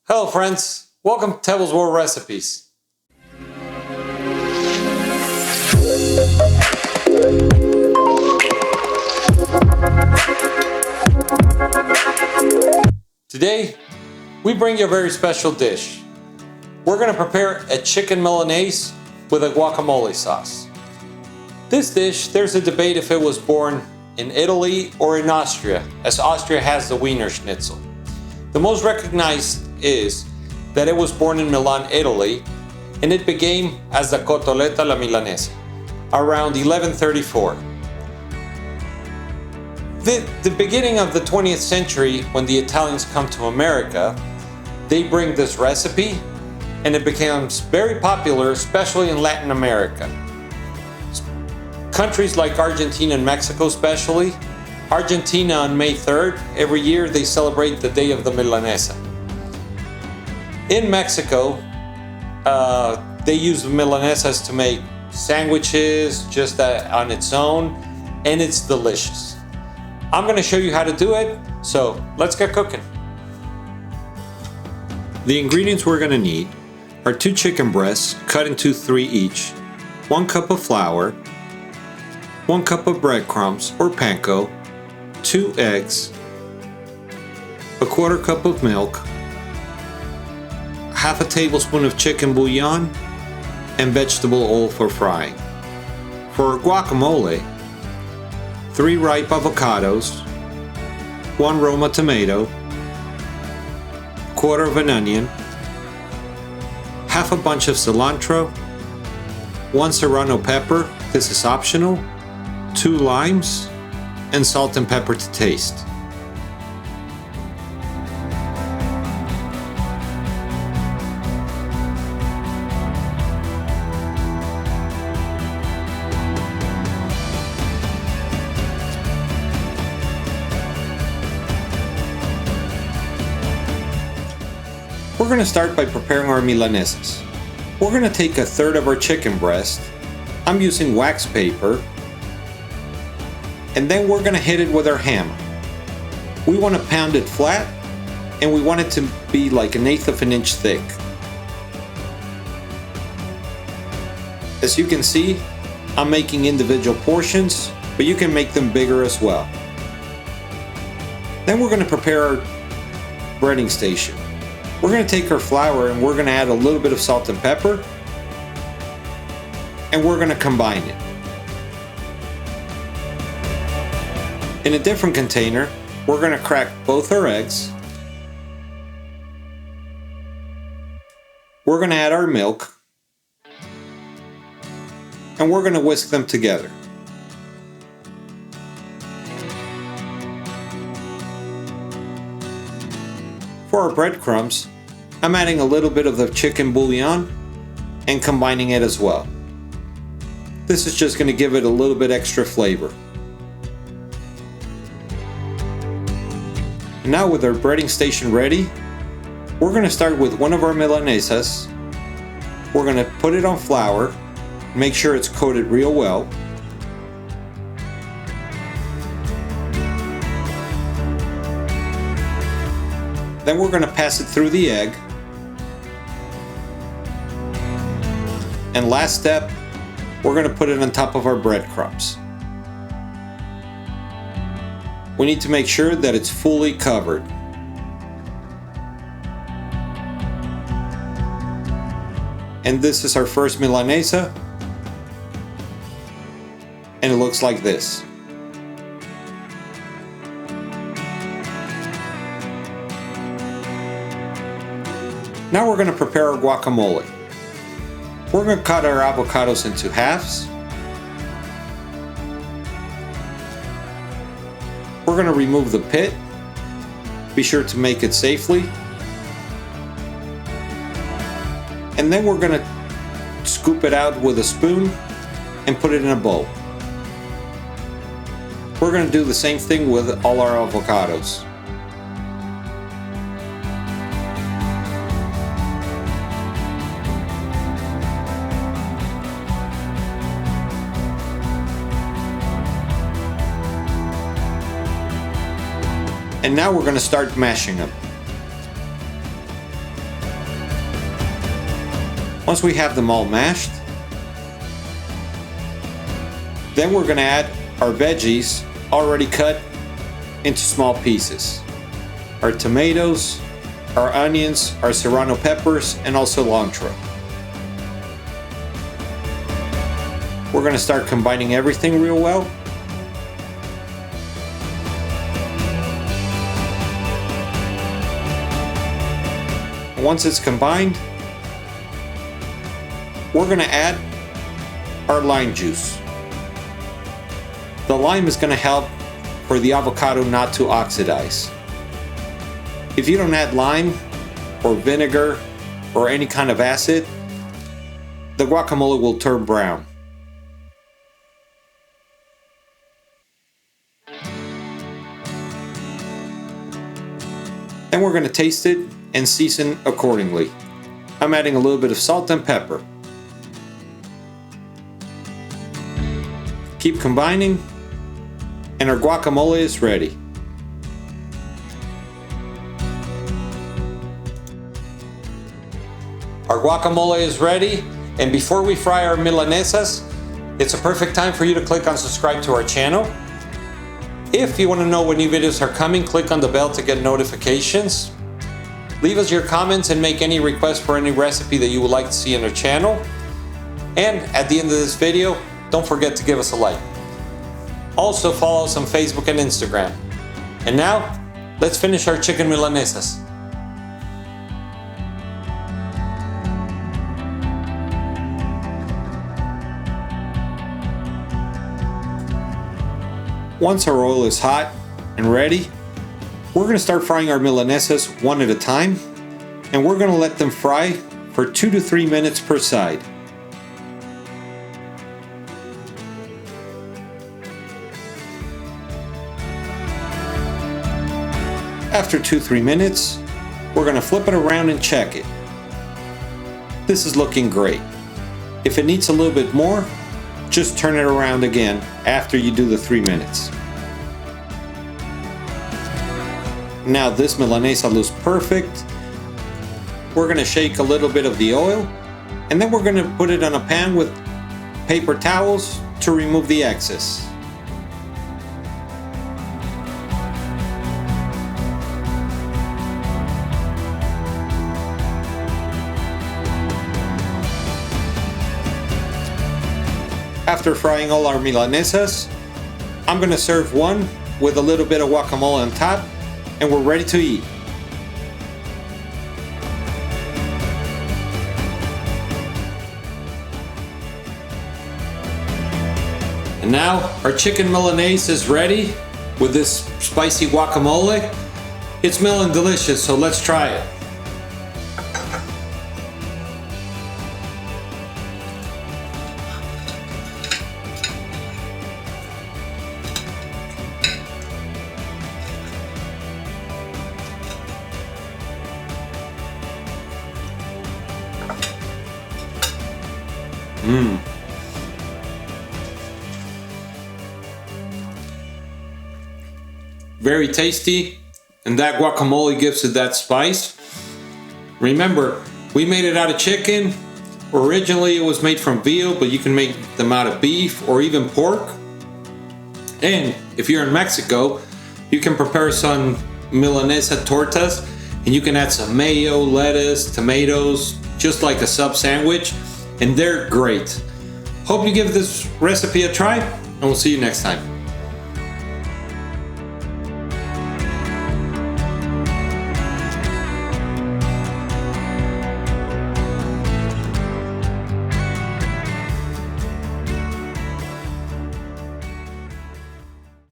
Hello friends, welcome to Tebel's World Recipes. Today, we bring you a very special dish. We're going to prepare a chicken Milanese with a guacamole sauce. This dish, there's a debate if it was born in Italy or in Austria, as Austria has the Wiener Schnitzel. The most recognized is that it was born in Milan, Italy, and it began as the Cotoletta la Milanese around 1134. The beginning of the 20th century, when the Italians come to America, they bring this recipe and it becomes very popular, especially in Latin America. Countries like Argentina and Mexico especially. Argentina on May 3rd, every year they celebrate the Day of the Milanesa. In Mexico, they use milanesas to make sandwiches just on its own, and it's delicious. I'm going to show you how to do it, so let's get cooking. The ingredients we're going to need are 2 chicken breasts cut into 3 each, 1 cup of flour, 1 cup of breadcrumbs or panko, 2 eggs, 1/4 cup of milk, half a tablespoon of chicken bouillon, and vegetable oil for frying. For guacamole, 3 ripe avocados, 1 Roma tomato, 1/4 of an onion, half a bunch of cilantro, 1 serrano pepper, this is optional, 2 limes, and salt and pepper to taste. We're going to start by preparing our milanesas. We're going to take 1/3 of our chicken breast. I'm using wax paper. And then we're going to hit it with our hammer. We want to pound it flat, and we want it to be like 1/8 of an inch thick. As you can see, I'm making individual portions, but you can make them bigger as well. Then we're going to prepare our breading station. We're going to take our flour and we're going to add a little bit of salt and pepper, and we're going to combine it. In a different container, we're going to crack both our eggs. We're going to add our milk, and we're going to whisk them together. For our breadcrumbs, I'm adding a little bit of the chicken bouillon and combining it as well. This is just going to give it a little bit extra flavor. And now with our breading station ready, we're going to start with one of our milanesas. We're going to put it on flour, make sure it's coated real well. Then we're going to pass it through the egg. And last step, we're going to put it on top of our breadcrumbs. We need to make sure that it's fully covered. And this is our first milanesa. And it looks like this. Now we're going to prepare our guacamole. We're going to cut our avocados into halves. We're going to remove the pit. Be sure to make it safely. And then we're going to scoop it out with a spoon and put it in a bowl. We're going to do the same thing with all our avocados. And now we're going to start mashing them. Once we have them all mashed, then we're going to add our veggies already cut into small pieces. Our tomatoes, our onions, our serrano peppers, and also cilantro. We're going to start combining everything real well. Once it's combined, we're going to add our lime juice. The lime is going to help for the avocado not to oxidize. If you don't add lime or vinegar or any kind of acid, the guacamole will turn brown. Then we're going to taste it and season accordingly. I'm adding a little bit of salt and pepper. Keep combining, and our guacamole is ready. Our guacamole is ready, and before we fry our milanesas, it's a perfect time for you to click on subscribe to our channel. If you want to know when new videos are coming, click on the bell to get notifications. Leave us your comments and make any requests for any recipe that you would like to see on our channel. And at the end of this video, don't forget to give us a like. Also follow us on Facebook and Instagram. And now, let's finish our chicken milanesas. Once our oil is hot and ready, we're going to start frying our milanesas one at a time, and we're going to let them fry for 2 to 3 minutes per side. After 2-3 minutes, we're going to flip it around and check it. This is looking great. If it needs a little bit more, just turn it around again after you do the 3 minutes. Now this milanesa looks perfect. We're going to shake a little bit of the oil, and then we're going to put it on a pan with paper towels to remove the excess. After frying all our milanesas, I'm going to serve one with a little bit of guacamole on top, and we're ready to eat. And now our chicken Milanese is ready with this spicy guacamole. It's smelling delicious, so let's try it. Very tasty, and that guacamole gives it that spice. Remember, we made it out of chicken. Originally it was made from veal, but you can make them out of beef or even pork. And if you're in Mexico, you can prepare some Milanesa tortas, and you can add some mayo, lettuce, tomatoes, just like a sub sandwich, and they're great. Hope you give this recipe a try, and we'll see you next time.